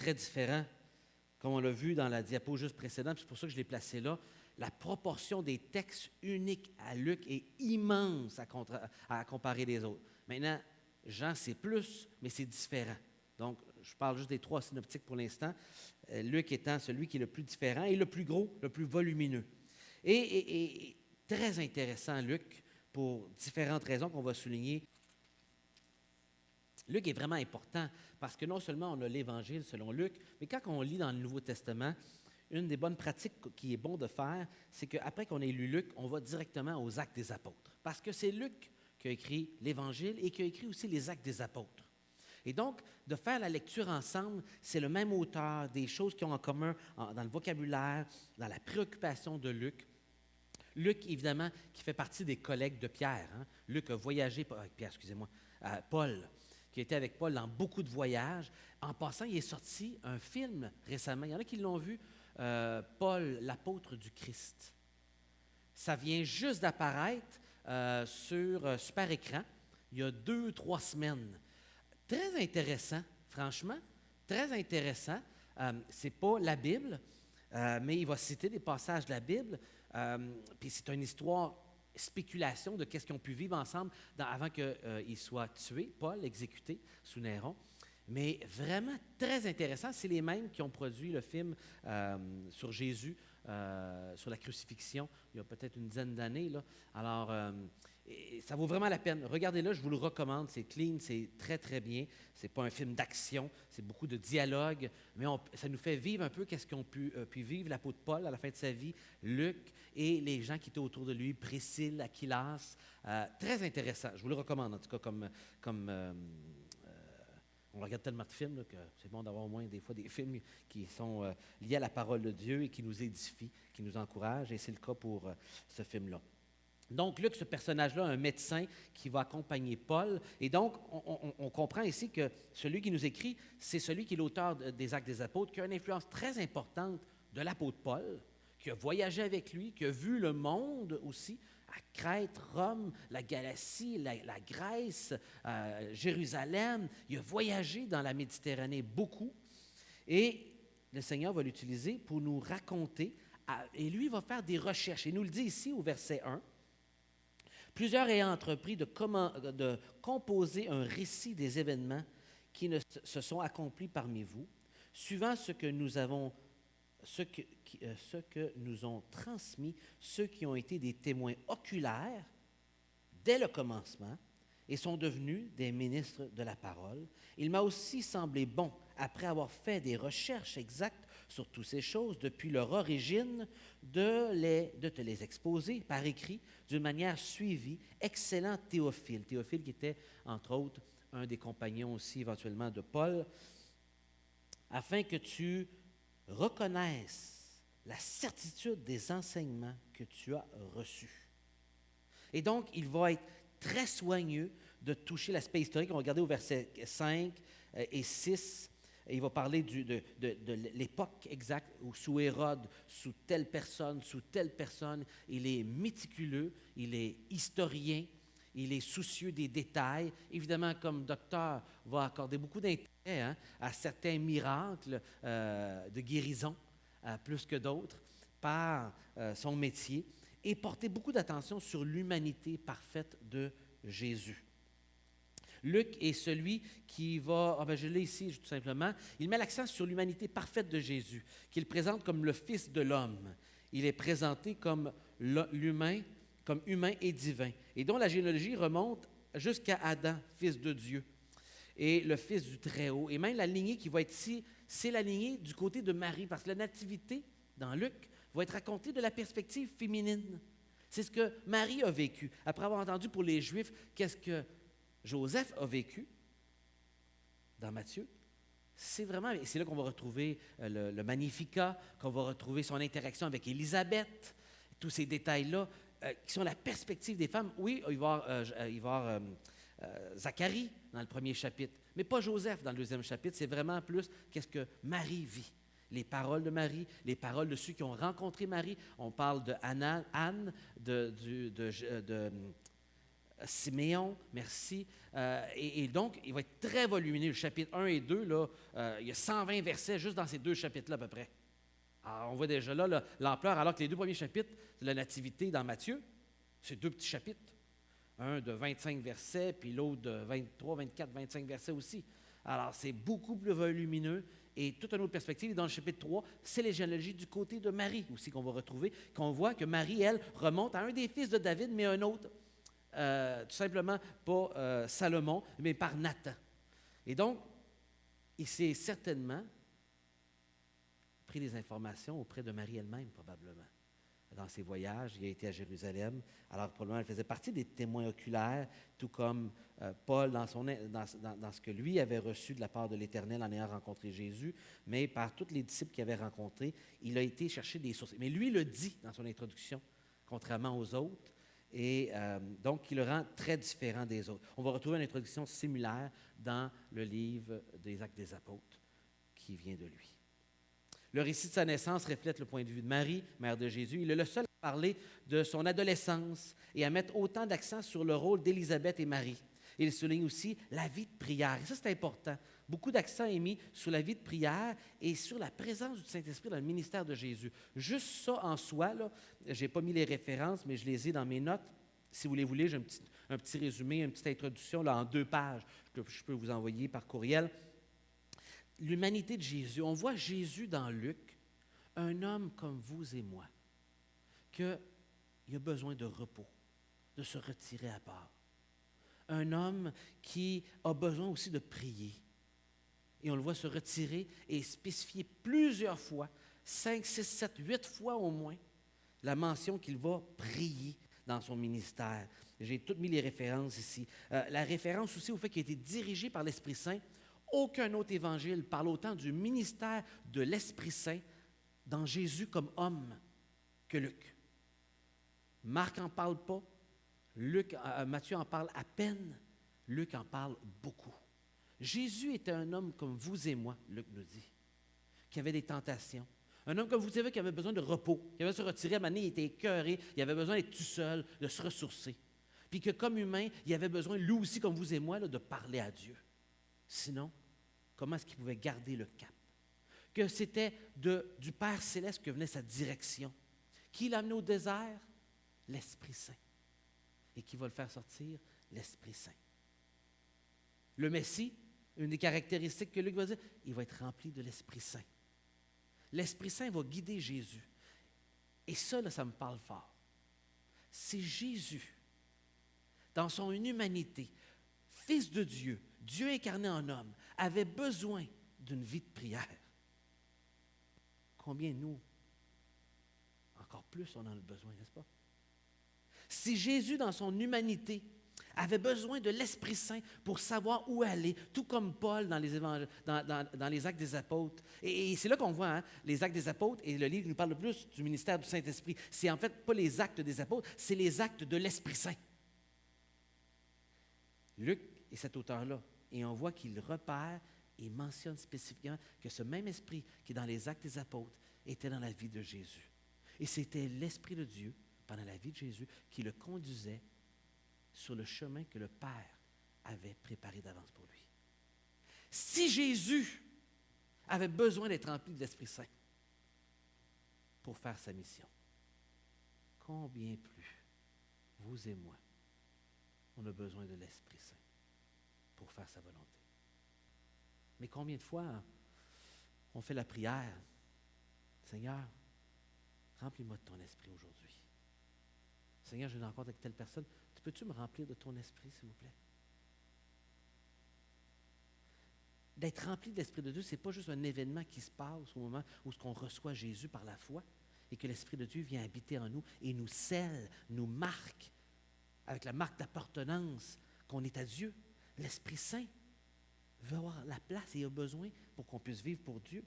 très différent. Comme on l'a vu dans la diapo juste précédente, c'est pour ça que je l'ai placé là, la proportion des textes uniques à Luc est immense à comparer les autres. Maintenant, Jean, c'est plus, mais c'est différent. Donc, je parle juste des 3 synoptiques pour l'instant. Luc étant celui qui est le plus différent et le plus gros, le plus volumineux. Et très intéressant, Luc, pour différentes raisons qu'on va souligner. Luc est vraiment important parce que non seulement on a l'Évangile selon Luc, mais quand on lit dans le Nouveau Testament, une des bonnes pratiques qui est bon de faire, c'est qu'après qu'on ait lu Luc, on va directement aux Actes des Apôtres. Parce que c'est Luc qui a écrit l'Évangile et qui a écrit aussi les Actes des Apôtres. Et donc, de faire la lecture ensemble, c'est le même auteur, des choses qui ont en commun dans le vocabulaire, dans la préoccupation de Luc. Luc, évidemment, qui fait partie des collègues de Pierre. Hein? Luc a voyagé avec Pierre, Paul, qui a été avec Paul dans beaucoup de voyages. En passant, il est sorti un film récemment. Il y en a qui l'ont vu, Paul, l'apôtre du Christ. Ça vient juste d'apparaître sur super écran, il y a 2-3 semaines. Très intéressant, franchement, très intéressant. Ce n'est pas la Bible, mais il va citer des passages de la Bible. Puis c'est une histoire, spéculation de qu'est-ce qu'ils ont pu vivre ensemble avant qu'il soit tué, Paul, exécuté sous Néron. Mais vraiment très intéressant. C'est les mêmes qui ont produit le film sur Jésus, sur la crucifixion, il y a peut-être une dizaine d'années. Là. Alors, ça vaut vraiment la peine. Regardez-le, je vous le recommande. C'est clean, c'est très, très bien. Ce n'est pas un film d'action, c'est beaucoup de dialogue, mais ça nous fait vivre un peu qu'est-ce qu'ont pu vivre l'apôtre Paul à la fin de sa vie, Luc et les gens qui étaient autour de lui, Priscille, Aquilas. Très intéressant. Je vous le recommande, en tout cas, comme on regarde tellement de films là, que c'est bon d'avoir au moins des fois des films qui sont liés à la parole de Dieu et qui nous édifient, qui nous encouragent, et c'est le cas pour ce film-là. Donc, Luc, ce personnage-là, un médecin qui va accompagner Paul. Et donc, on comprend ici que celui qui nous écrit, c'est celui qui est l'auteur des Actes des Apôtres, qui a une influence très importante de l'apôtre Paul, qui a voyagé avec lui, qui a vu le monde aussi, à Crète, Rome, la Galatie, la Grèce, Jérusalem. Il a voyagé dans la Méditerranée beaucoup. Et le Seigneur va l'utiliser pour nous raconter, et lui va faire des recherches. Il nous le dit ici au verset 1. Plusieurs ayant entrepris de composer un récit des événements qui se sont accomplis parmi vous, suivant ce que nous ont transmis ceux qui ont été des témoins oculaires dès le commencement et sont devenus des ministres de la parole. Il m'a aussi semblé bon, après avoir fait des recherches exactes sur toutes ces choses depuis leur origine, de te les exposer par écrit d'une manière suivie. Excellent Théophile. Théophile qui était, entre autres, un des compagnons aussi éventuellement de Paul, afin que tu reconnaisses la certitude des enseignements que tu as reçus. Et donc, il va être très soigneux de toucher l'aspect historique. On va regarder au verset 5 et 6. Il va parler de l'époque exacte où sous Hérode, sous telle personne. Il est méticuleux, il est historien, il est soucieux des détails. Évidemment, comme docteur, va accorder beaucoup d'intérêt à certains miracles de guérison, plus que d'autres, par son métier, et porter beaucoup d'attention sur l'humanité parfaite de Jésus. Luc est celui qui va, je l'ai ici tout simplement, il met l'accent sur l'humanité parfaite de Jésus, qu'il présente comme le Fils de l'homme. Il est présenté comme l'humain, comme humain et divin, et dont la généalogie remonte jusqu'à Adam, fils de Dieu, et le Fils du Très-Haut. Et même la lignée qui va être ici, c'est la lignée du côté de Marie, parce que la nativité, dans Luc, va être racontée de la perspective féminine. C'est ce que Marie a vécu. Après avoir entendu pour les Juifs, qu'est-ce que Joseph a vécu dans Matthieu, c'est là qu'on va retrouver le Magnificat, qu'on va retrouver son interaction avec Élisabeth, tous ces détails-là, qui sont la perspective des femmes. Oui, il va y avoir Zacharie dans le premier chapitre, mais pas Joseph dans le deuxième chapitre. C'est vraiment plus qu'est-ce que Marie vit. Les paroles de Marie, les paroles de ceux qui ont rencontré Marie. On parle de Anne, Siméon, merci. Et donc, il va être très volumineux. Le chapitre 1 et 2, là, il y a 120 versets juste dans ces deux chapitres-là à peu près. Alors, on voit déjà là l'ampleur, alors que les deux premiers chapitres de la Nativité dans Matthieu, c'est deux petits chapitres. Un de 25 versets, puis l'autre de 23, 24, 25 versets aussi. Alors, c'est beaucoup plus volumineux. Et toute une autre perspective, dans le chapitre 3, c'est les généalogies du côté de Marie aussi qu'on va retrouver, qu'on voit que Marie, elle, remonte à un des fils de David, mais un autre. Tout simplement pas Salomon, mais par Nathan. Et donc, il s'est certainement pris des informations auprès de Marie elle-même, probablement. Dans ses voyages, il a été à Jérusalem. Alors, probablement, elle faisait partie des témoins oculaires, tout comme Paul dans ce que lui avait reçu de la part de l'Éternel en ayant rencontré Jésus, mais par tous les disciples qu'il avait rencontrés, il a été chercher des sources. Mais lui le dit dans son introduction, contrairement aux autres, et donc qui le rend très différent des autres. On va retrouver une introduction similaire dans le livre des Actes des Apôtres qui vient de lui. Le récit de sa naissance reflète le point de vue de Marie, mère de Jésus. Il est le seul à parler de son adolescence et à mettre autant d'accent sur le rôle d'Élisabeth et Marie. Il souligne aussi la vie de prière. Et ça, c'est important. Beaucoup d'accent est mis sur la vie de prière et sur la présence du Saint-Esprit dans le ministère de Jésus. Juste ça en soi, je n'ai pas mis les références, mais je les ai dans mes notes. Si vous les voulez, j'ai un petit résumé, une petite introduction là, en 2 pages que je peux vous envoyer par courriel. L'humanité de Jésus. On voit Jésus dans Luc, un homme comme vous et moi, qu'il a besoin de repos, de se retirer à part. Un homme qui a besoin aussi de prier. Et on le voit se retirer et spécifier plusieurs fois, 5, 6, 7, 8 fois au moins, la mention qu'il va prier dans son ministère. J'ai toutes mis les références ici. La référence aussi au fait qu'il a été dirigé par l'Esprit Saint. Aucun autre évangile parle autant du ministère de l'Esprit Saint dans Jésus comme homme que Luc. Marc n'en parle pas, Matthieu en parle à peine, Luc en parle beaucoup. Jésus était un homme comme vous et moi, Luc nous dit, qui avait des tentations. Un homme comme vous savez qui avait besoin de repos, qui avait se retirer à un moment donné, il était écœuré, il avait besoin d'être tout seul, de se ressourcer. Puis que comme humain, il avait besoin, lui aussi comme vous et moi, de parler à Dieu. Sinon, comment est-ce qu'il pouvait garder le cap? Que c'était du Père céleste que venait sa direction. Qui l'a amené au désert? L'Esprit Saint. Et qui va le faire sortir? L'Esprit Saint. Le Messie, une des caractéristiques que Luc va dire, il va être rempli de l'Esprit Saint. L'Esprit Saint va guider Jésus. Et ça, là, ça me parle fort. C'est Jésus, dans son humanité, Fils de Dieu, Dieu incarné en homme, avait besoin d'une vie de prière. Combien nous, encore plus, on en a besoin, n'est-ce pas? Si Jésus, dans son humanité, avait besoin de l'Esprit Saint pour savoir où aller, tout comme Paul dans les évangiles, dans les Actes des Apôtres. Et c'est là qu'on voit les Actes des Apôtres, et le livre qui nous parle le plus du ministère du Saint-Esprit. C'est en fait pas les Actes des Apôtres, c'est les Actes de l'Esprit Saint. Luc est cet auteur-là, et on voit qu'il repère et mentionne spécifiquement que ce même esprit qui est dans les Actes des Apôtres était dans la vie de Jésus. Et c'était l'Esprit de Dieu, pendant la vie de Jésus, qui le conduisait sur le chemin que le Père avait préparé d'avance pour lui. Si Jésus avait besoin d'être rempli de l'Esprit Saint pour faire sa mission, combien plus, vous et moi, on a besoin de l'Esprit Saint pour faire sa volonté. Mais combien de fois on fait la prière, Seigneur, remplis-moi de ton esprit aujourd'hui. Seigneur, j'ai une rencontre avec telle personne, peux-tu me remplir de ton esprit, s'il vous plaît? D'être rempli de l'Esprit de Dieu, ce n'est pas juste un événement qui se passe au moment où on reçoit Jésus par la foi et que l'Esprit de Dieu vient habiter en nous et nous scelle, nous marque avec la marque d'appartenance qu'on est à Dieu. L'Esprit Saint veut avoir la place et a besoin, pour qu'on puisse vivre pour Dieu,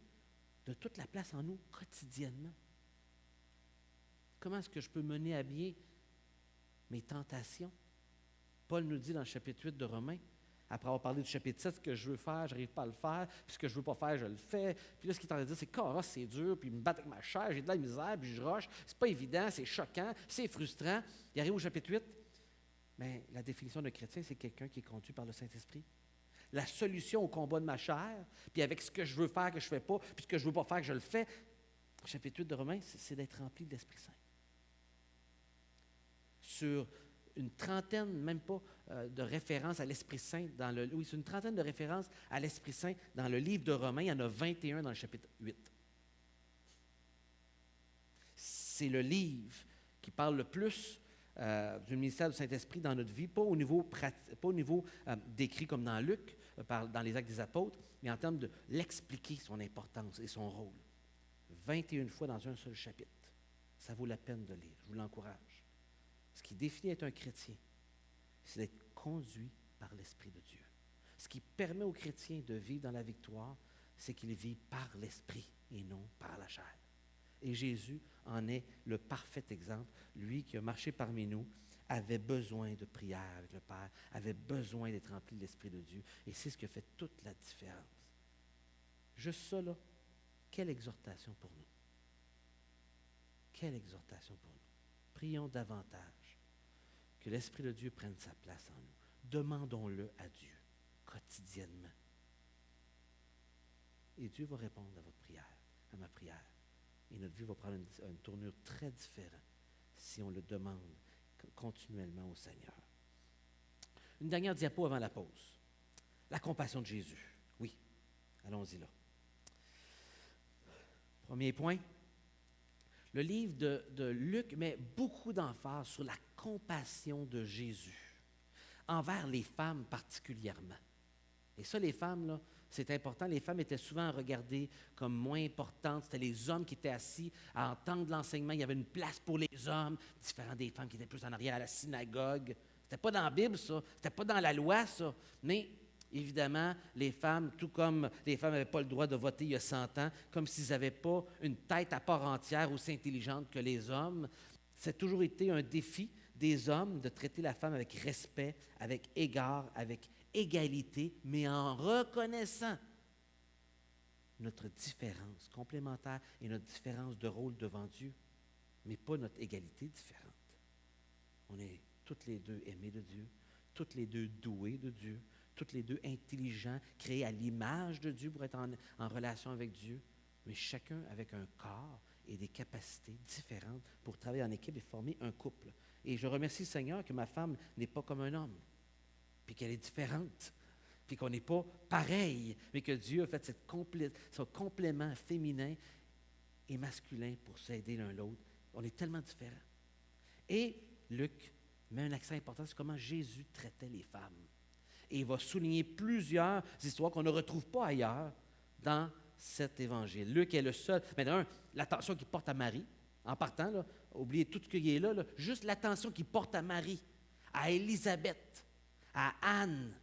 de toute la place en nous quotidiennement. Comment est-ce que je peux mener à bien mes tentations? Paul nous dit dans le chapitre 8 de Romains, après avoir parlé du chapitre 7, ce que je veux faire, je n'arrive pas à le faire, puis ce que je ne veux pas faire, je le fais. Puis là, ce qu'il est en train de dire, c'est que c'est dur, puis il me bat avec ma chair, j'ai de la misère, puis je roche, c'est pas évident, c'est choquant, c'est frustrant. Il arrive au chapitre 8, Mais la définition de chrétien, c'est quelqu'un qui est conduit par le Saint-Esprit. La solution au combat de ma chair, puis avec ce que je veux faire que je ne fais pas, puis ce que je ne veux pas faire que je le fais, chapitre 8 de Romains, c'est d'être rempli de l'Esprit Saint. Sur une trentaine, même pas, de références à l'Esprit Saint dans le... Oui, c'est une trentaine de références à l'Esprit Saint dans le livre de Romains. Il y en a 21 dans le chapitre 8. C'est le livre qui parle le plus du ministère du Saint-Esprit dans notre vie, pas au niveau, décrit comme dans Luc, dans les Actes des Apôtres, mais en termes de l'expliquer, son importance et son rôle. 21 fois dans un seul chapitre. Ça vaut la peine de lire. Je vous l'encourage. Ce qui définit être un chrétien, c'est d'être conduit par l'Esprit de Dieu. Ce qui permet aux chrétiens de vivre dans la victoire, c'est qu'ils vivent par l'Esprit et non par la chair. Et Jésus en est le parfait exemple. Lui qui a marché parmi nous avait besoin de prière avec le Père, avait besoin d'être rempli de l'Esprit de Dieu. Et c'est ce qui a fait toute la différence. Juste ça, là, quelle exhortation pour nous. Quelle exhortation pour nous. Prions davantage que l'Esprit de Dieu prenne sa place en nous. Demandons-le à Dieu quotidiennement. Et Dieu va répondre à votre prière, à ma prière. Et notre vie va prendre une tournure très différente si on le demande continuellement au Seigneur. Une dernière diapo avant la pause. La compassion de Jésus. Oui, allons-y là. Premier point. Le livre de Luc met beaucoup d'emphase sur la compassion de Jésus envers les femmes particulièrement. Et ça, les femmes, là, c'est important. Les femmes étaient souvent regardées comme moins importantes. C'était les hommes qui étaient assis à entendre l'enseignement. Il y avait une place pour les hommes, différent des femmes qui étaient plus en arrière à la synagogue. C'était pas dans la Bible, ça. C'était pas dans la loi, ça. Mais évidemment, les femmes, tout comme les femmes n'avaient pas le droit de voter il y a 100 ans, comme s'ils n'avaient pas une tête à part entière aussi intelligente que les hommes, ça a toujours été un défi des hommes de traiter la femme avec respect, avec égard, avec égalité, mais en reconnaissant notre différence complémentaire et notre différence de rôle devant Dieu, mais pas notre égalité différente. On est toutes les deux aimées de Dieu, toutes les deux douées de Dieu, toutes les deux intelligents, créés à l'image de Dieu pour être en relation avec Dieu, mais chacun avec un corps et des capacités différentes pour travailler en équipe et former un couple. Et je remercie le Seigneur que ma femme n'est pas comme un homme, puis qu'elle est différente, puis qu'on n'est pas pareil, mais que Dieu a fait ce complément féminin et masculin pour s'aider l'un l'autre. On est tellement différents. Et Luc met un accent important sur comment Jésus traitait les femmes. Et il va souligner plusieurs histoires qu'on ne retrouve pas ailleurs dans cet évangile. Luc est le seul. Mais d'un, l'attention qu'il porte à Marie, en partant, là, oubliez tout ce qui est là, juste l'attention qu'il porte à Marie, à Élisabeth, à Anne.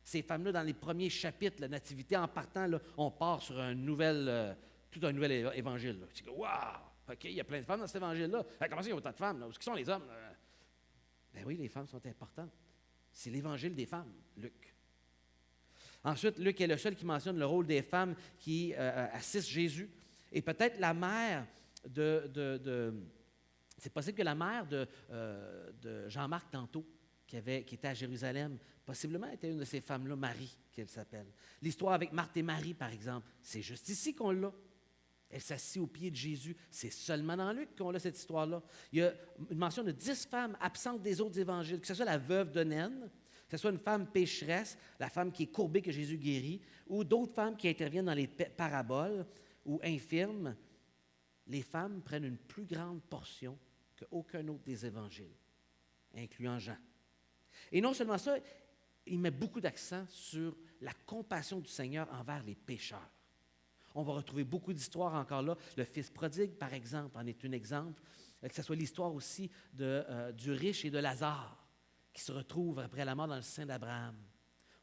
Ces femmes-là, dans les premiers chapitres, la Nativité, en partant, là, on part sur tout un nouvel évangile. Là. Tu dis, waouh! OK, il y a plein de femmes dans cet évangile-là. Comment ça, il y a autant de femmes? Là? Où sont les hommes? Ben oui, les femmes sont importantes. C'est l'évangile des femmes, Luc. Ensuite, Luc est le seul qui mentionne le rôle des femmes qui assistent Jésus. Et peut-être la mère c'est possible que la mère de Jean-Marc tantôt, qui était à Jérusalem, possiblement était une de ces femmes-là, Marie, qu'elle s'appelle. L'histoire avec Marthe et Marie, par exemple, c'est juste ici qu'on l'a. Elle s'assit aux pieds de Jésus. C'est seulement dans Luc qu'on a cette histoire-là. Il y a une mention de 10 femmes absentes des autres évangiles, que ce soit la veuve de Naine, que ce soit une femme pécheresse, la femme qui est courbée que Jésus guérit, ou d'autres femmes qui interviennent dans les paraboles ou infirmes. Les femmes prennent une plus grande portion qu'aucun autre des évangiles, incluant Jean. Et non seulement ça, il met beaucoup d'accent sur la compassion du Seigneur envers les pécheurs. On va retrouver beaucoup d'histoires encore là. Le fils prodigue, par exemple, en est un exemple. Que ce soit l'histoire aussi du riche et de Lazare, qui se retrouvent après la mort dans le sein d'Abraham.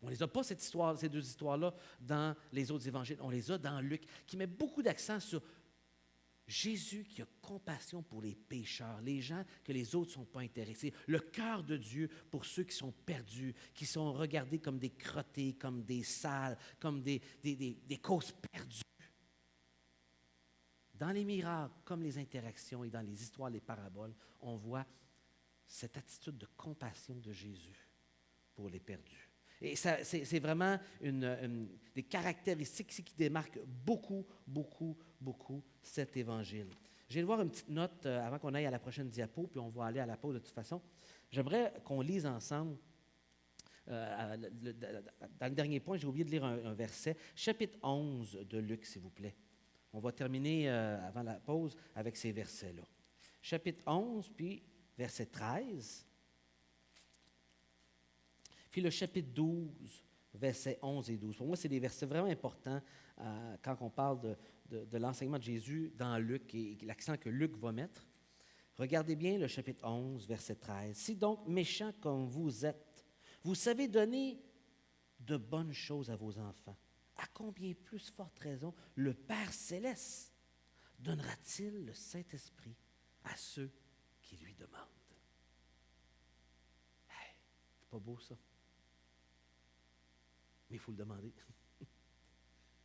On ne les a pas, ces deux histoires-là, dans les autres évangiles. On les a dans Luc, qui met beaucoup d'accent sur Jésus qui a compassion pour les pécheurs, les gens que les autres ne sont pas intéressés. Le cœur de Dieu pour ceux qui sont perdus, qui sont regardés comme des crottés, comme des sales, comme des causes perdues. Dans les miracles, comme les interactions et dans les histoires, les paraboles, on voit cette attitude de compassion de Jésus pour les perdus. Et c'est vraiment des caractéristiques ici qui démarquent beaucoup, beaucoup, beaucoup cet évangile. Je viens de voir une petite note avant qu'on aille à la prochaine diapo, puis on va aller à la pause de toute façon. J'aimerais qu'on lise ensemble, dans le dernier point, j'ai oublié de lire un verset, chapitre 11 de Luc, s'il vous plaît. On va terminer avant la pause avec ces versets-là. Chapitre 11, puis verset 13. Puis le chapitre 12, versets 11 et 12. Pour moi, c'est des versets vraiment importants quand on parle de l'enseignement de Jésus dans Luc et l'accent que Luc va mettre. Regardez bien le chapitre 11, verset 13. « Si donc, méchants comme vous êtes, vous savez donner de bonnes choses à vos enfants, à combien plus forte raison le Père céleste donnera-t-il le Saint-Esprit à ceux qui lui demandent? » Hey, c'est pas beau ça? Mais il faut le demander.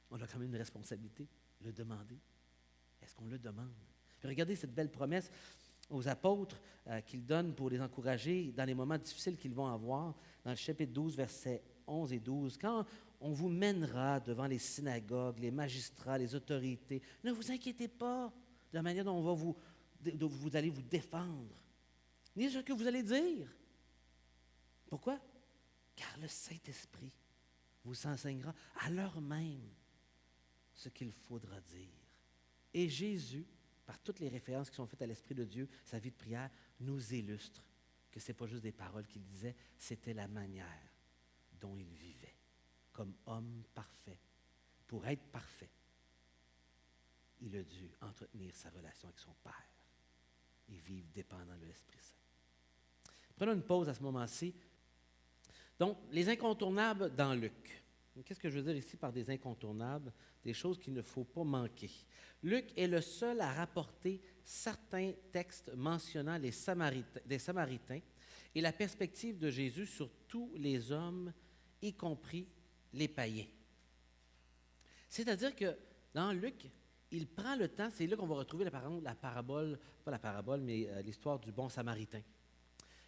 On a quand même une responsabilité, le demander. Est-ce qu'on le demande? Puis regardez cette belle promesse aux apôtres qu'ils donnent pour les encourager dans les moments difficiles qu'ils vont avoir. Dans le chapitre 12, versets 11 et 12, « Quand on vous mènera devant les synagogues, les magistrats, les autorités, ne vous inquiétez pas de la manière dont vous allez vous défendre, ni de ce que vous allez dire. Pourquoi? Car le Saint-Esprit vous enseignera à l'heure même ce qu'il faudra dire. » Et Jésus, par toutes les références qui sont faites à l'Esprit de Dieu, sa vie de prière, nous illustre que ce n'est pas juste des paroles qu'il disait, c'était la manière dont il vivait, comme homme parfait. Pour être parfait, il a dû entretenir sa relation avec son Père et vivre dépendant de l'Esprit Saint. Prenons une pause à ce moment-ci. Donc, les incontournables dans Luc. Qu'est-ce que je veux dire ici par des incontournables? Des choses qu'il ne faut pas manquer. Luc est le seul à rapporter certains textes mentionnant les Samaritains et la perspective de Jésus sur tous les hommes, y compris les païens. C'est-à-dire que dans Luc, il prend le temps, c'est là qu'on va retrouver la parabole, pas la parabole, mais l'histoire du bon Samaritain.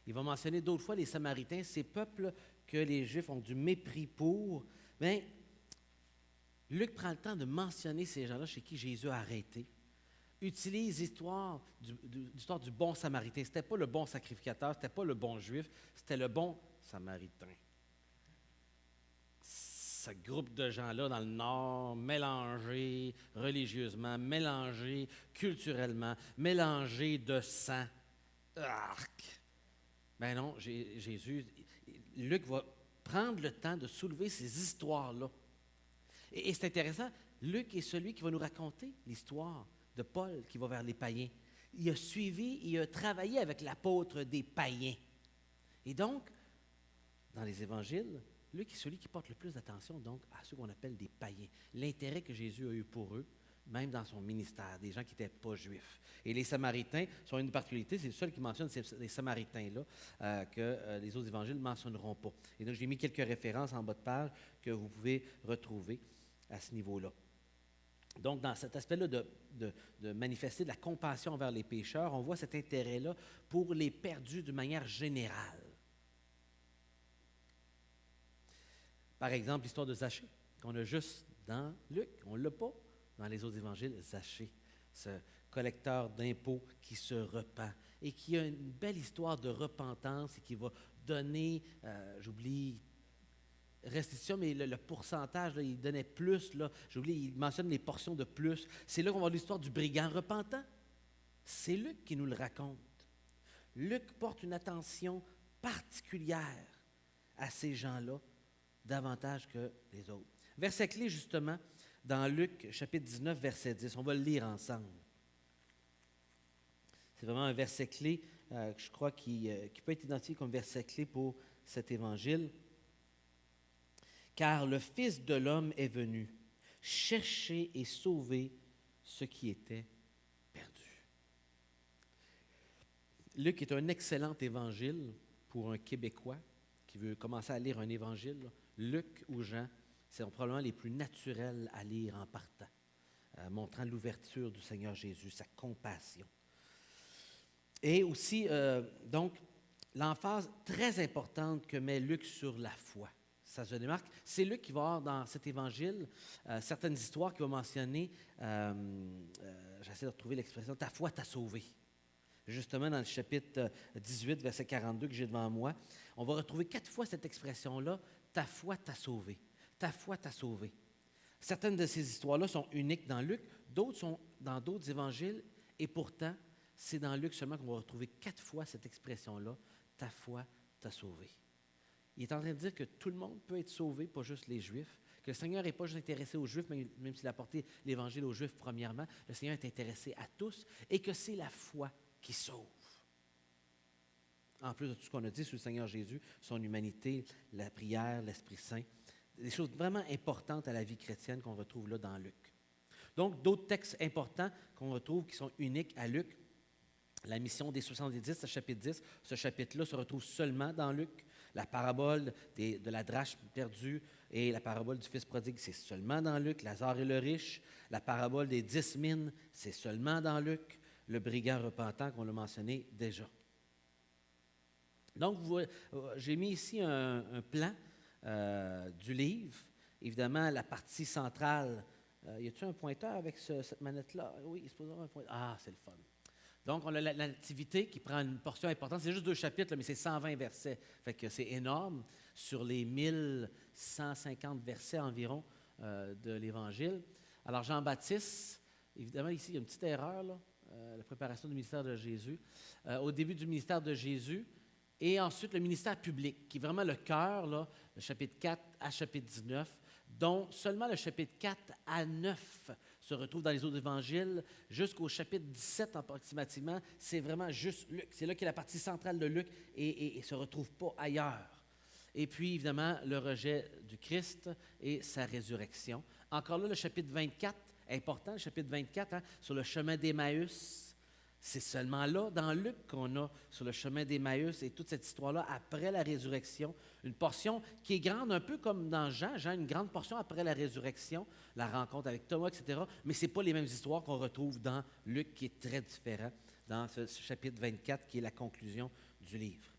Il va mentionner d'autres fois les Samaritains, ces peuples que les Juifs ont du mépris pour. Bien, Luc prend le temps de mentionner ces gens-là chez qui Jésus a arrêté. Utilise l'histoire du bon Samaritain. Ce n'était pas le bon sacrificateur, ce n'était pas le bon Juif, c'était le bon Samaritain. Ce groupe de gens-là dans le Nord, mélangés religieusement, mélangés culturellement, mélangés de sang. Arc! Ben non, Luc va prendre le temps de soulever ces histoires-là. Et c'est intéressant, Luc est celui qui va nous raconter l'histoire de Paul qui va vers les païens. Il a suivi, il a travaillé avec l'apôtre des païens. Et donc, dans les évangiles, Luc est celui qui porte le plus d'attention donc à ceux qu'on appelle des païens. L'intérêt que Jésus a eu pour eux, même dans son ministère, des gens qui n'étaient pas juifs. Et les Samaritains sont une particularité, c'est le seul qui mentionne ces Samaritains-là que les autres évangiles ne mentionneront pas. Et donc, j'ai mis quelques références en bas de page que vous pouvez retrouver à ce niveau-là. Donc, dans cet aspect-là de manifester de la compassion envers les pécheurs, on voit cet intérêt-là pour les perdus d'une manière générale. Par exemple, l'histoire de Zachée, qu'on a juste dans Luc, on ne l'a pas dans les autres évangiles, Zachée, ce collecteur d'impôts qui se repent et qui a une belle histoire de repentance et qui va donner, restitution, mais le pourcentage, là, il donnait plus, là, il mentionne les portions de plus. C'est là qu'on va voir l'histoire du brigand repentant. C'est Luc qui nous le raconte. Luc porte une attention particulière à ces gens-là, davantage que les autres. Verset clé, justement, dans Luc, chapitre 19, verset 10. On va le lire ensemble. C'est vraiment un verset clé, que je crois, qui peut être identifié comme verset clé pour cet évangile. « Car le Fils de l'homme est venu chercher et sauver ce qui était perdu. » Luc est un excellent évangile pour un Québécois qui veut commencer à lire un évangile. Luc ou Jean, c'est probablement les plus naturels à lire en partant, montrant l'ouverture du Seigneur Jésus, sa compassion. Et aussi, donc, l'emphase très importante que met Luc sur la foi. Ça se démarque. C'est Luc qui va avoir dans cet évangile certaines histoires qui va mentionner, j'essaie de retrouver l'expression, ta foi t'a sauvé. Justement, dans le chapitre 18, verset 42 que j'ai devant moi, on va retrouver 4 fois cette expression-là, ta foi t'a sauvé. Ta foi t'a sauvé. Certaines de ces histoires-là sont uniques dans Luc, d'autres sont dans d'autres évangiles, et pourtant, c'est dans Luc seulement qu'on va retrouver 4 fois cette expression-là, ta foi t'a sauvé. Il est en train de dire que tout le monde peut être sauvé, pas juste les Juifs, que le Seigneur n'est pas juste intéressé aux Juifs, même s'il a apporté l'Évangile aux Juifs premièrement, le Seigneur est intéressé à tous, et que c'est la foi qui sauve. En plus de tout ce qu'on a dit sur le Seigneur Jésus, son humanité, la prière, l'Esprit Saint, des choses vraiment importantes à la vie chrétienne qu'on retrouve là dans Luc. Donc, d'autres textes importants qu'on retrouve qui sont uniques à Luc, la mission des 70, ce chapitre 10, ce chapitre-là se retrouve seulement dans Luc. La parabole de la drachme perdue et la parabole du fils prodigue, c'est seulement dans Luc. Lazare et le riche, la parabole des 10 mines, c'est seulement dans Luc. Le brigand repentant qu'on a mentionné déjà. Donc, j'ai mis ici un plan du livre. Évidemment, la partie centrale, y a-t-il un pointeur avec cette manette-là? Oui, il se pose un pointeur. Ah, c'est le fun. Donc, on a la Nativité qui prend une portion importante. C'est juste 2 chapitres, là, mais c'est 120 versets. Fait que c'est énorme sur les 1150 versets environ de l'Évangile. Alors, Jean-Baptiste, évidemment, ici, il y a une petite erreur, là, la préparation du ministère de Jésus. Au début du ministère de Jésus, et ensuite le ministère public, qui est vraiment le cœur, là, le chapitre 4 à chapitre 19, dont seulement le chapitre 4 à 9 se retrouve dans les autres évangiles, jusqu'au chapitre 17 approximativement, c'est vraiment juste Luc. C'est là qu'est la partie centrale de Luc et ne se retrouve pas ailleurs. Et puis, évidemment, le rejet du Christ et sa résurrection. Encore là, le chapitre 24, important, le chapitre 24, sur le chemin d'Emmaüs. C'est seulement là, dans Luc, qu'on a sur le chemin d'Emmaüs et toute cette histoire-là après la résurrection. Une portion qui est grande, un peu comme dans Jean. Jean, une grande portion après la résurrection, la rencontre avec Thomas, etc. Mais ce n'est pas les mêmes histoires qu'on retrouve dans Luc, qui est très différent dans ce chapitre 24, qui est la conclusion du livre.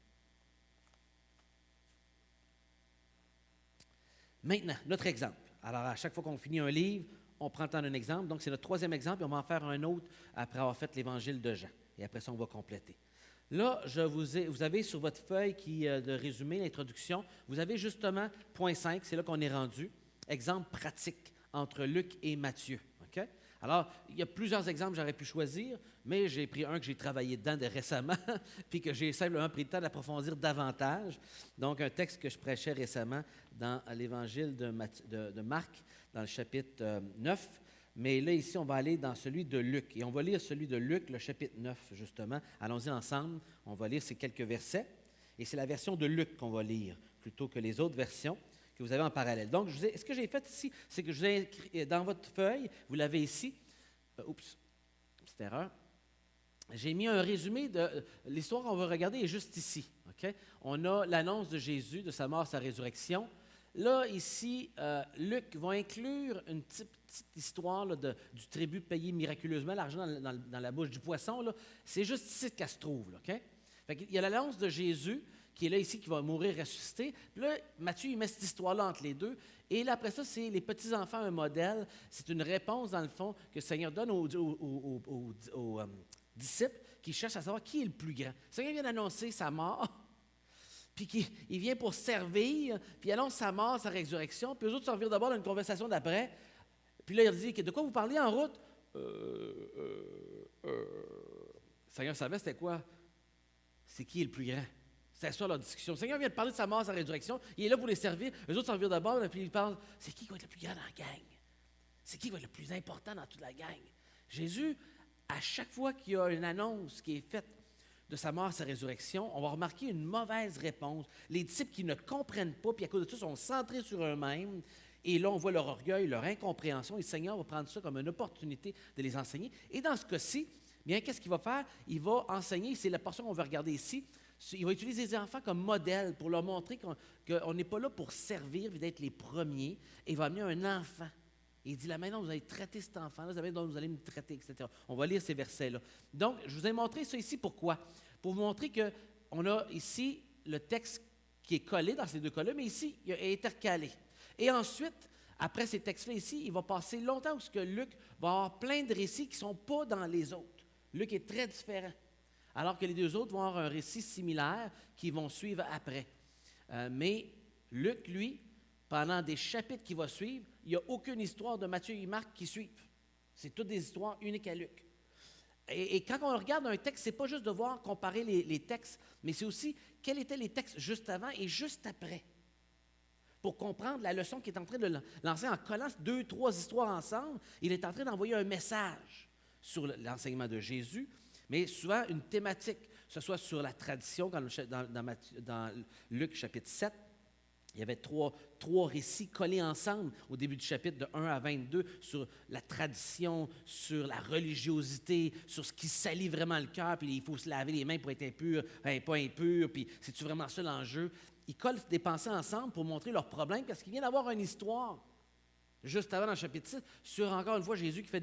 Maintenant, notre exemple. Alors, à chaque fois qu'on finit un livre, on prend le temps d'un exemple. Donc, c'est notre 3e exemple et on va en faire un autre après avoir fait l'Évangile de Jean. Et après ça, on va compléter. Là, vous avez sur votre feuille de résumé, l'introduction, vous avez justement point 5, c'est là qu'on est rendu. Exemple pratique entre Luc et Matthieu. Okay? Alors, il y a plusieurs exemples que j'aurais pu choisir, mais j'ai pris un que j'ai travaillé dedans récemment, puis que j'ai simplement pris le temps d'approfondir davantage. Donc, un texte que je prêchais récemment dans l'Évangile de Marc, dans le chapitre 9. Mais là, ici, on va aller dans celui de Luc. Et on va lire celui de Luc, le chapitre 9, justement. Allons-y ensemble. On va lire ces quelques versets. Et c'est la version de Luc qu'on va lire, plutôt que les autres versions que vous avez en parallèle. Donc, ce que j'ai fait ici, c'est que je vous ai écrit dans votre feuille, vous l'avez ici. Petite erreur. J'ai mis un résumé de l'histoire qu'on va regarder est juste ici. Okay? On a l'annonce de Jésus, de sa mort, sa résurrection. Là, ici, Luc va inclure une petite histoire là, du tribut payé miraculeusement, l'argent dans la bouche du poisson. Là. C'est juste ici qu'elle se trouve. Là, okay? Il y a l'annonce de Jésus qui est là ici, qui va mourir, ressusciter. Puis là, Matthieu, il met cette histoire-là entre les deux. Et là, après ça, c'est les petits-enfants, un modèle. C'est une réponse, dans le fond, que le Seigneur donne aux disciples qui cherchent à savoir qui est le plus grand. Le Seigneur vient d'annoncer sa mort. Puis il vient pour servir, puis il annonce sa mort, sa résurrection, puis eux autres s'en revirent d'abord dans une conversation d'après. Puis là, il dit, de quoi vous parliez en route? Le Seigneur savait c'était quoi? C'est qui est le plus grand? C'était ça leur discussion. Le Seigneur vient de parler de sa mort, sa résurrection, il est là pour les servir. Eux autres s'en revirent d'abord, puis ils parlent, c'est qui va être le plus grand dans la gang? C'est qui va être le plus important dans toute la gang? Jésus, à chaque fois qu'il y a une annonce qui est faite, de sa mort, sa résurrection, on va remarquer une mauvaise réponse. Les disciples qui ne comprennent pas, puis à cause de ça, sont centrés sur eux-mêmes. Et là, on voit leur orgueil, leur incompréhension. Et le Seigneur va prendre ça comme une opportunité de les enseigner. Et dans ce cas-ci, bien, qu'est-ce qu'il va faire? Il va enseigner, c'est la portion qu'on va regarder ici, il va utiliser les enfants comme modèle pour leur montrer qu'on n'est pas là pour servir et d'être les premiers. Et il va amener un enfant. Et il dit, la manière dont vous allez traiter cet enfant-là, la manière dont vous allez me traiter, etc. On va lire ces versets-là. Donc, je vous ai montré ça ici, pourquoi? Pour vous montrer que on a ici le texte qui est collé dans ces deux cas-là, mais ici, il est intercalé. Et ensuite, après ces textes-là ici, il va passer longtemps où ce que Luc va avoir plein de récits qui ne sont pas dans les autres. Luc est très différent, alors que les deux autres vont avoir un récit similaire qui vont suivre après. Mais Luc, lui, pendant des chapitres qui vont suivre, il n'y a aucune histoire de Matthieu et Marc qui suivent. C'est toutes des histoires uniques à Luc. Et quand on regarde un texte, ce n'est pas juste de voir comparer les textes, mais c'est aussi quels étaient les textes juste avant et juste après. Pour comprendre la leçon qu'il est en train de lancer en collant 2, 3 histoires ensemble, il est en train d'envoyer un message sur l'enseignement de Jésus, mais souvent une thématique, que ce soit sur la tradition, dans Luc chapitre 7, il y avait trois récits collés ensemble au début du chapitre de 1 à 22 sur la tradition, sur la religiosité, sur ce qui salit vraiment le cœur, puis il faut se laver les mains pour être impur, pas impur, puis c'est-tu vraiment ça l'enjeu? Ils collent des pensées ensemble pour montrer leurs problèmes parce qu'il vient d'avoir une histoire. Juste avant, dans le chapitre 6, sur encore une fois Jésus qui fait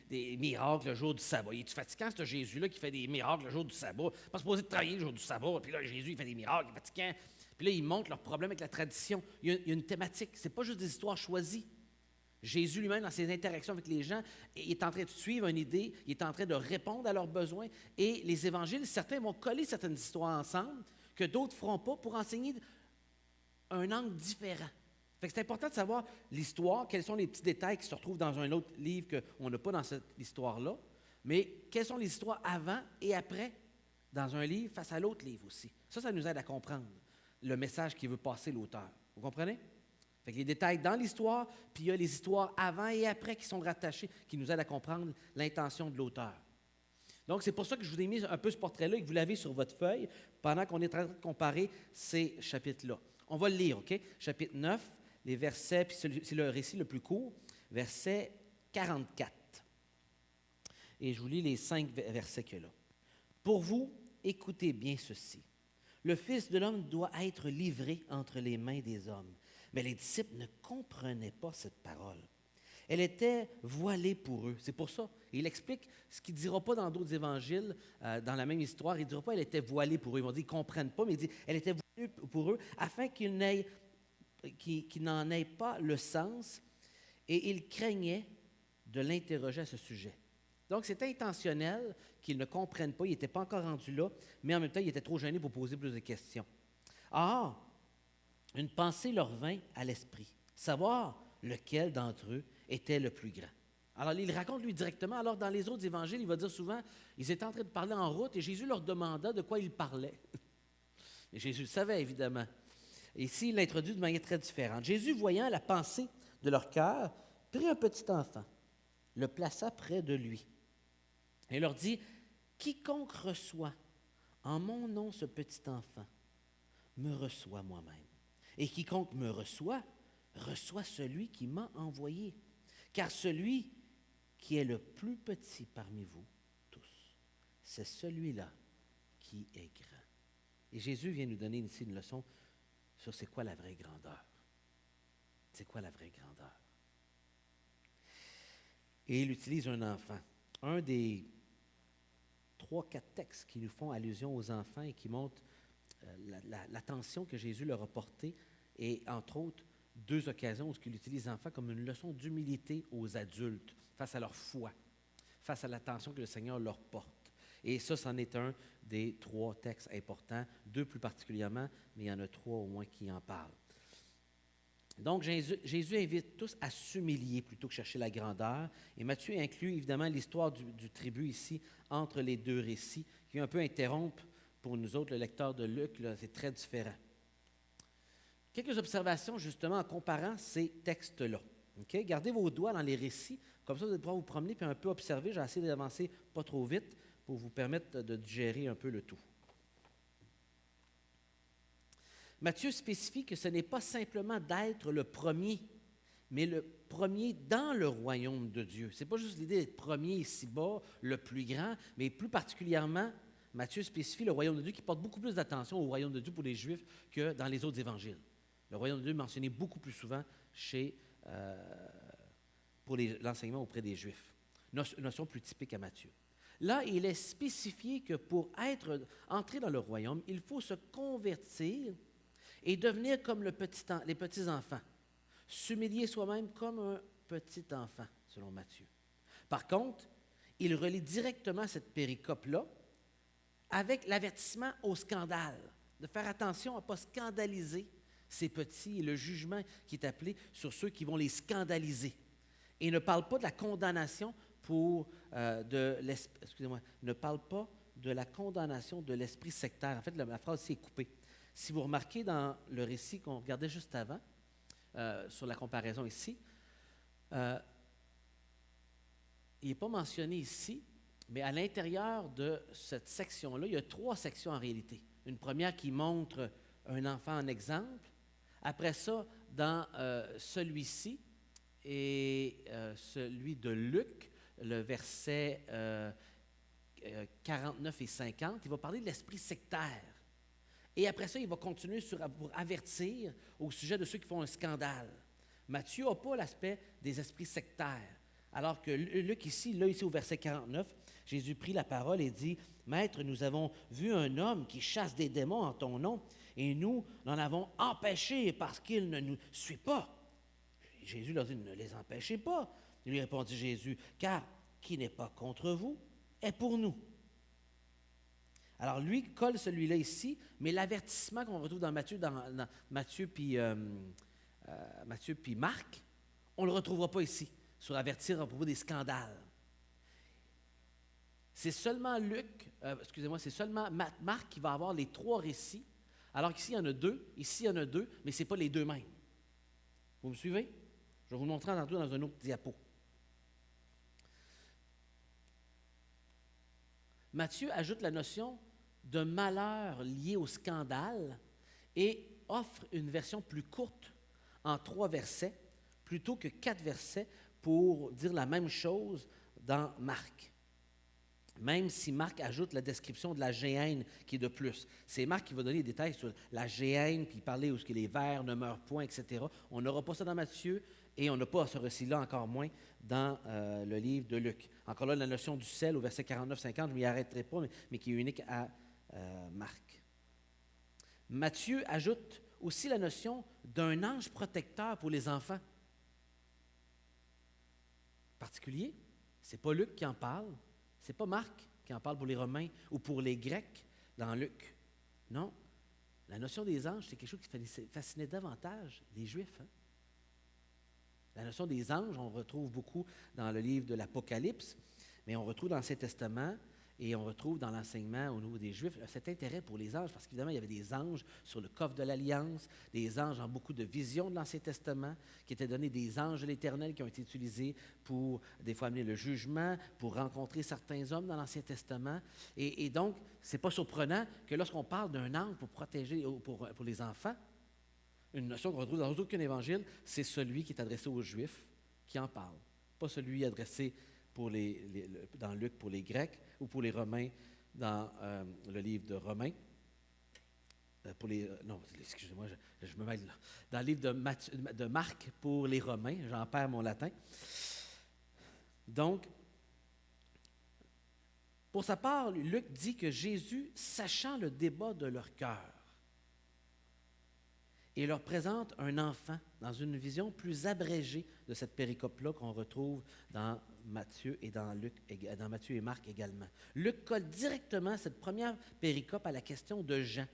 des miracles le jour du sabbat. Il est fatigant, ce Jésus-là qui fait des miracles le jour du sabbat. Pas supposé de travailler le jour du sabbat, puis là, Jésus, il fait des miracles, il est fatigant. Puis là, il montre leurs problèmes avec la tradition. Il y a une thématique. Ce n'est pas juste des histoires choisies. Jésus lui-même, dans ses interactions avec les gens, il est en train de suivre une idée, il est en train de répondre à leurs besoins. Et les évangiles, certains vont coller certaines histoires ensemble que d'autres ne feront pas pour enseigner un angle différent. Fait que c'est important de savoir l'histoire, quels sont les petits détails qui se retrouvent dans un autre livre qu'on n'a pas dans cette histoire-là, mais quelles sont les histoires avant et après dans un livre face à l'autre livre aussi. Ça nous aide à comprendre le message qu'il veut passer l'auteur. Vous comprenez? Fait que les détails dans l'histoire, puis il y a les histoires avant et après qui sont rattachées, qui nous aident à comprendre l'intention de l'auteur. Donc, c'est pour ça que je vous ai mis un peu ce portrait-là et que vous l'avez sur votre feuille pendant qu'on est en train de comparer ces chapitres-là. On va le lire, OK? Chapitre 9, les versets, puis c'est le récit le plus court, verset 44. Et je vous lis les 5 versets qu'il y a là. « Pour vous, écoutez bien ceci. Le Fils de l'homme doit être livré entre les mains des hommes. » Mais les disciples ne comprenaient pas cette parole. Elle était voilée pour eux. C'est pour ça. Il explique ce qu'il ne dira pas dans d'autres évangiles, dans la même histoire. Il ne dira pas qu'elle était voilée pour eux. Ils vont dire qu'ils ne comprennent pas, mais il dit elle était voilée pour eux afin qu'ils n'en aient pas le sens. Et ils craignaient de l'interroger à ce sujet. Donc, c'est intentionnel qu'ils ne comprennent pas. Ils n'étaient pas encore rendus là, mais en même temps, ils étaient trop gênés pour poser plus de questions. Or, une pensée leur vint à l'esprit, savoir lequel d'entre eux était le plus grand. Alors, il raconte lui directement. Alors, dans les autres évangiles, il va dire souvent, ils étaient en train de parler en route et Jésus leur demanda de quoi ils parlaient. Et Jésus le savait, évidemment. Et ici, il l'introduit de manière très différente. Jésus, voyant la pensée de leur cœur, prit un petit enfant, le plaça près de lui et leur dit, « Quiconque reçoit en mon nom ce petit enfant, me reçoit moi-même. Et quiconque me reçoit, reçoit celui qui m'a envoyé. Car celui qui est le plus petit parmi vous tous, c'est celui-là qui est grand. » Et Jésus vient nous donner ici une leçon sur c'est quoi la vraie grandeur. C'est quoi la vraie grandeur? Et il utilise un enfant. Un des 3-4 textes qui nous font allusion aux enfants et qui montrent l'attention que Jésus leur a portée, et entre autres, 2 occasions où il utilise les enfants comme une leçon d'humilité aux adultes face à leur foi, face à l'attention que le Seigneur leur porte. Et ça, c'en est un des 3 textes importants, 2 plus particulièrement, mais il y en a 3 au moins qui en parlent. Donc, Jésus invite tous à s'humilier plutôt que chercher la grandeur. Et Matthieu inclut évidemment l'histoire du tribut ici, entre les 2 récits, qui un peu interrompent pour nous autres, le lecteur de Luc, là, c'est très différent. Quelques observations justement en comparant ces textes-là. Okay? Gardez vos doigts dans les récits, comme ça vous allez pouvoir vous promener puis un peu observer. J'ai essayé d'avancer pas trop vite pour vous permettre de digérer un peu le tout. Matthieu spécifie que ce n'est pas simplement d'être le premier, mais le premier dans le royaume de Dieu. Ce n'est pas juste l'idée d'être premier ici-bas, le plus grand, mais plus particulièrement, Matthieu spécifie le royaume de Dieu qui porte beaucoup plus d'attention au royaume de Dieu pour les Juifs que dans les autres évangiles. Le royaume de Dieu est mentionné beaucoup plus souvent pour l'enseignement auprès des Juifs. Notion plus typique à Matthieu. Là, il est spécifié que pour entrer dans le royaume, il faut se convertir et devenir comme les petits-enfants, s'humilier soi-même comme un petit enfant, selon Matthieu. Par contre, il relie directement cette péricope-là avec l'avertissement au scandale, de faire attention à ne pas scandaliser ces petits et le jugement qui est appelé sur ceux qui vont les scandaliser. Et il ne parle pas de la condamnation ne parle pas de la condamnation de l'esprit sectaire. En fait, la phrase ici est coupée. Si vous remarquez dans le récit qu'on regardait juste avant, sur la comparaison ici, il n'est pas mentionné ici, mais à l'intérieur de cette section-là, il y a 3 sections en réalité. Une première qui montre un enfant en exemple. Après ça, dans celui-ci et celui de Luc, le verset 49 et 50, il va parler de l'esprit sectaire. Et après ça, il va continuer pour avertir au sujet de ceux qui font un scandale. Matthieu n'a pas l'aspect des esprits sectaires. Alors que Luc ici au verset 49, Jésus prit la parole et dit, « Maître, nous avons vu un homme qui chasse des démons en ton nom, et nous l'en avons empêché parce qu'il ne nous suit pas. » Jésus leur dit, « Ne les empêchez pas. » Il lui répondit Jésus, « Car qui n'est pas contre vous est pour nous. » Alors lui colle celui-là ici, mais l'avertissement qu'on retrouve dans Matthieu puis Marc, on ne le retrouvera pas ici, sur avertir à propos des scandales. C'est seulement c'est seulement Marc qui va avoir les 3 récits, alors qu'ici il y en a 2, ici il y en a 2, mais ce n'est pas les 2 mêmes. Vous me suivez? Je vais vous le montrer tantôt dans un autre diapo. Matthieu ajoute la notion de malheur lié au scandale et offre une version plus courte en 3 versets plutôt que 4 versets pour dire la même chose dans Marc. Même si Marc ajoute la description de la géhenne qui est de plus. C'est Marc qui va donner des détails sur la géhenne, puis parler où ce que les vers ne meurent point, etc. On n'aura pas ça dans Matthieu et on n'a pas ce récit-là encore moins dans le livre de Luc. Encore là, la notion du sel au verset 49-50, je ne m'y arrêterai pas, mais qui est unique à Marc. Matthieu ajoute aussi la notion d'un ange protecteur pour les enfants. Particulier, ce n'est pas Luc qui en parle, ce n'est pas Marc qui en parle pour les Romains ou pour les Grecs dans Luc. Non, la notion des anges, c'est quelque chose qui fascinait davantage les Juifs. La notion des anges, on retrouve beaucoup dans le livre de l'Apocalypse, mais on retrouve dans l'Ancien Testament et on retrouve dans l'enseignement au niveau des Juifs cet intérêt pour les anges, parce qu'évidemment, il y avait des anges sur le coffre de l'Alliance, des anges dans beaucoup de visions de l'Ancien Testament, qui étaient donnés des anges de l'Éternel qui ont été utilisés pour, des fois, amener le jugement, pour rencontrer certains hommes dans l'Ancien Testament. Et donc, ce n'est pas surprenant que lorsqu'on parle d'un ange pour protéger, pour les enfants, une notion qu'on retrouve dans aucun évangile, c'est celui qui est adressé aux Juifs qui en parle, pas celui adressé dans Luc pour les Grecs ou pour les Romains dans le livre de Romains. Excusez-moi, je me mêle là. Dans le livre de Marc pour les Romains, j'en perds mon latin. Donc, pour sa part, Luc dit que Jésus, sachant le débat de leur cœur, et leur présente un enfant dans une vision plus abrégée de cette péricope-là qu'on retrouve dans Matthieu et dans Matthieu et Marc également. Luc colle directement cette première péricope à la question de Jean,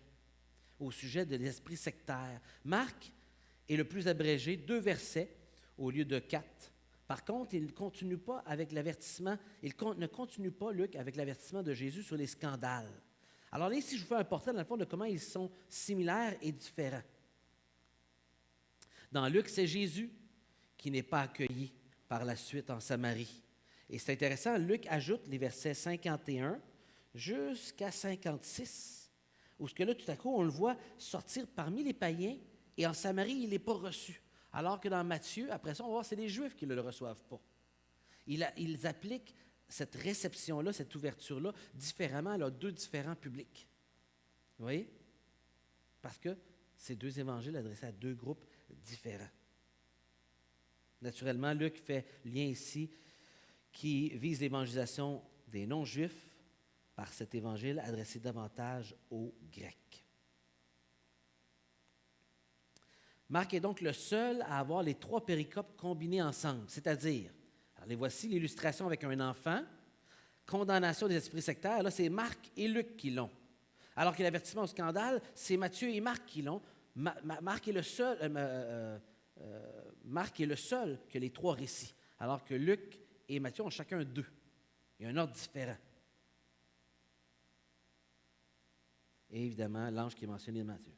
au sujet de l'esprit sectaire. Marc est le plus abrégé, 2 versets au lieu de 4. Par contre, il ne continue pas avec l'avertissement, ne continue pas, Luc, avec l'avertissement de Jésus sur les scandales. Alors là, ici, je vous fais un portrait, dans le fond, de comment ils sont similaires et différents. Dans Luc, c'est Jésus qui n'est pas accueilli par la suite en Samarie. Et c'est intéressant, Luc ajoute les versets 51 jusqu'à 56, où ce que là, tout à coup, on le voit sortir parmi les païens, et en Samarie, il n'est pas reçu. Alors que dans Matthieu, après ça, on va voir, c'est les Juifs qui ne le reçoivent pas. Ils appliquent cette réception-là, cette ouverture-là, différemment à 2 différents publics. Vous voyez? Parce que c'est 2 évangiles adressés à 2 groupes différents. Naturellement, Luc fait lien ici qui vise l'évangélisation des non-juifs par cet évangile adressé davantage aux Grecs. Marc est donc le seul à avoir les trois péricopes combinés ensemble, c'est-à-dire, alors les voici, l'illustration avec un enfant, condamnation des esprits sectaires, là c'est Marc et Luc qui l'ont. Alors que l'avertissement au scandale, c'est Matthieu et Marc qui l'ont. Marc est le seul que les trois récits, alors que Luc et Matthieu ont chacun deux. Il y a un ordre différent. Et évidemment, l'ange qui est mentionné de Matthieu.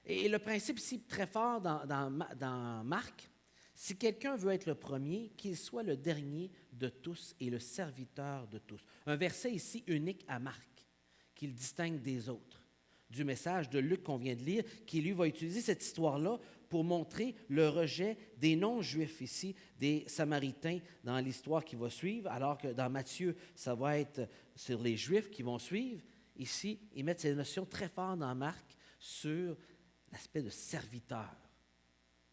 Et le principe ici, très fort dans Marc, si quelqu'un veut être le premier, qu'il soit le dernier de tous et le serviteur de tous. Un verset ici unique à Marc, qui le distingue des autres, du message de Luc qu'on vient de lire, qui lui va utiliser cette histoire-là pour montrer le rejet des non-juifs ici, des Samaritains dans l'histoire qui va suivre, alors que dans Matthieu, ça va être sur les Juifs qui vont suivre. Ici, ils mettent ces notions très fortes dans Marc sur l'aspect de serviteur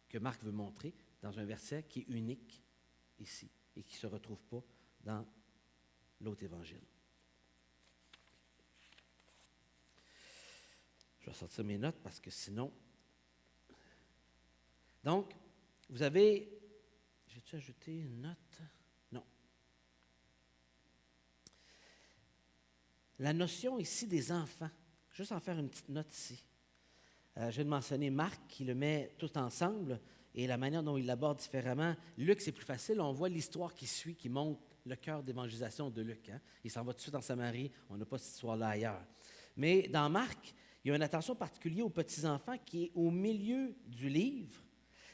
que Marc veut montrer dans un verset qui est unique ici et qui ne se retrouve pas dans l'autre évangile. Je vais sortir mes notes parce que sinon... Donc, vous avez... J'ai-tu ajouté une note? Non. La notion ici des enfants, juste en faire une petite note ici. Je viens de mentionner Marc qui le met tout ensemble et la manière dont il l'aborde différemment. Luc, c'est plus facile. On voit l'histoire qui suit, qui montre le cœur d'évangélisation de Luc. Hein? Il s'en va tout de suite en Samarie. On n'a pas cette histoire-là ailleurs. Mais dans Marc, il y a une attention particulière aux petits-enfants qui est au milieu du livre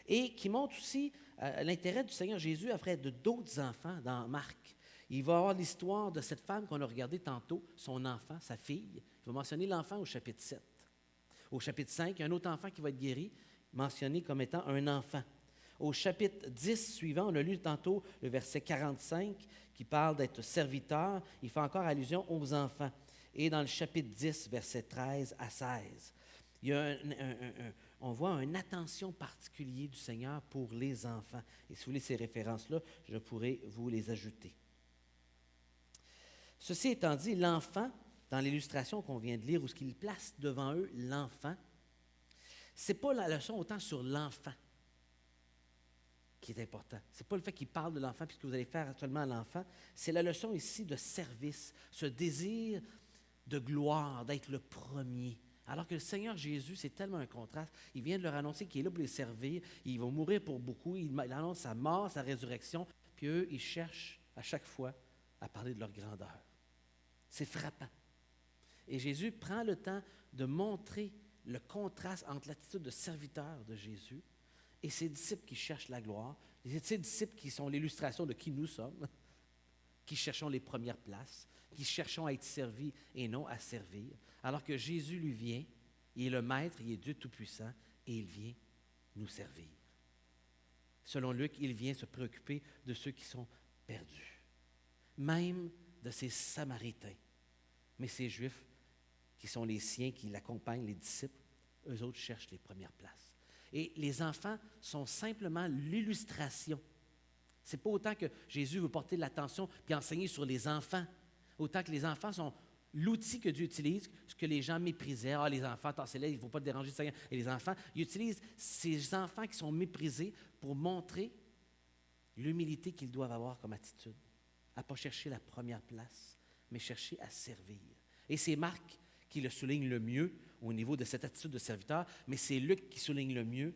et qui montre aussi l'intérêt du Seigneur Jésus après de d'autres enfants dans Marc. Il va avoir l'histoire de cette femme qu'on a regardée tantôt, son enfant, sa fille. Il va mentionner l'enfant au chapitre 7. Au chapitre 5, il y a un autre enfant qui va être guéri, mentionné comme étant un enfant. Au chapitre 10 suivant, on a lu tantôt le verset 45 qui parle d'être serviteur. Il fait encore allusion aux enfants. Et dans le chapitre 10, verset 13 à 16, il y a on voit une attention particulière du Seigneur pour les enfants. Et si vous voulez ces références-là, je pourrais vous les ajouter. Ceci étant dit, l'enfant, dans l'illustration qu'on vient de lire, où ce qu'il place devant eux l'enfant, ce n'est pas la leçon autant sur l'enfant qui est important. Ce n'est pas le fait qu'il parle de l'enfant puisque vous allez faire actuellement à l'enfant. C'est la leçon ici de service, ce désir de gloire, d'être le premier. Alors que le Seigneur Jésus, c'est tellement un contraste. Il vient de leur annoncer qu'il est là pour les servir. Il va mourir pour beaucoup. Il annonce sa mort, sa résurrection. Puis eux, ils cherchent à chaque fois à parler de leur grandeur. C'est frappant. Et Jésus prend le temps de montrer le contraste entre l'attitude de serviteur de Jésus et ses disciples qui cherchent la gloire, et ses disciples qui sont l'illustration de qui nous sommes, qui cherchons les premières places, qui cherchons à être servis et non à servir, alors que Jésus lui vient, il est le Maître, il est Dieu Tout-Puissant, et il vient nous servir. Selon Luc, il vient se préoccuper de ceux qui sont perdus, même de ces Samaritains. Mais ces Juifs, qui sont les siens, qui l'accompagnent, les disciples, eux autres cherchent les premières places. Et les enfants sont simplement l'illustration. Ce n'est pas autant que Jésus veut porter l'attention puis enseigner sur les enfants, autant que les enfants sont l'outil que Dieu utilise, ce que les gens méprisaient. Ah, les enfants, c'est là, il ne faut pas déranger le Seigneur. Et les enfants, il utilise ces enfants qui sont méprisés pour montrer l'humilité qu'ils doivent avoir comme attitude, à ne pas chercher la première place, mais chercher à servir. Et c'est Marc qui le souligne le mieux au niveau de cette attitude de serviteur, mais c'est Luc qui souligne le mieux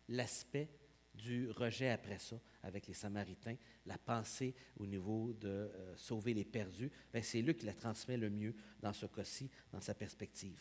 l'aspect du rejet après ça avec les Samaritains, la pensée au niveau de sauver les perdus. Bien, c'est Luc qui la transmet le mieux dans ce cas-ci, dans sa perspective.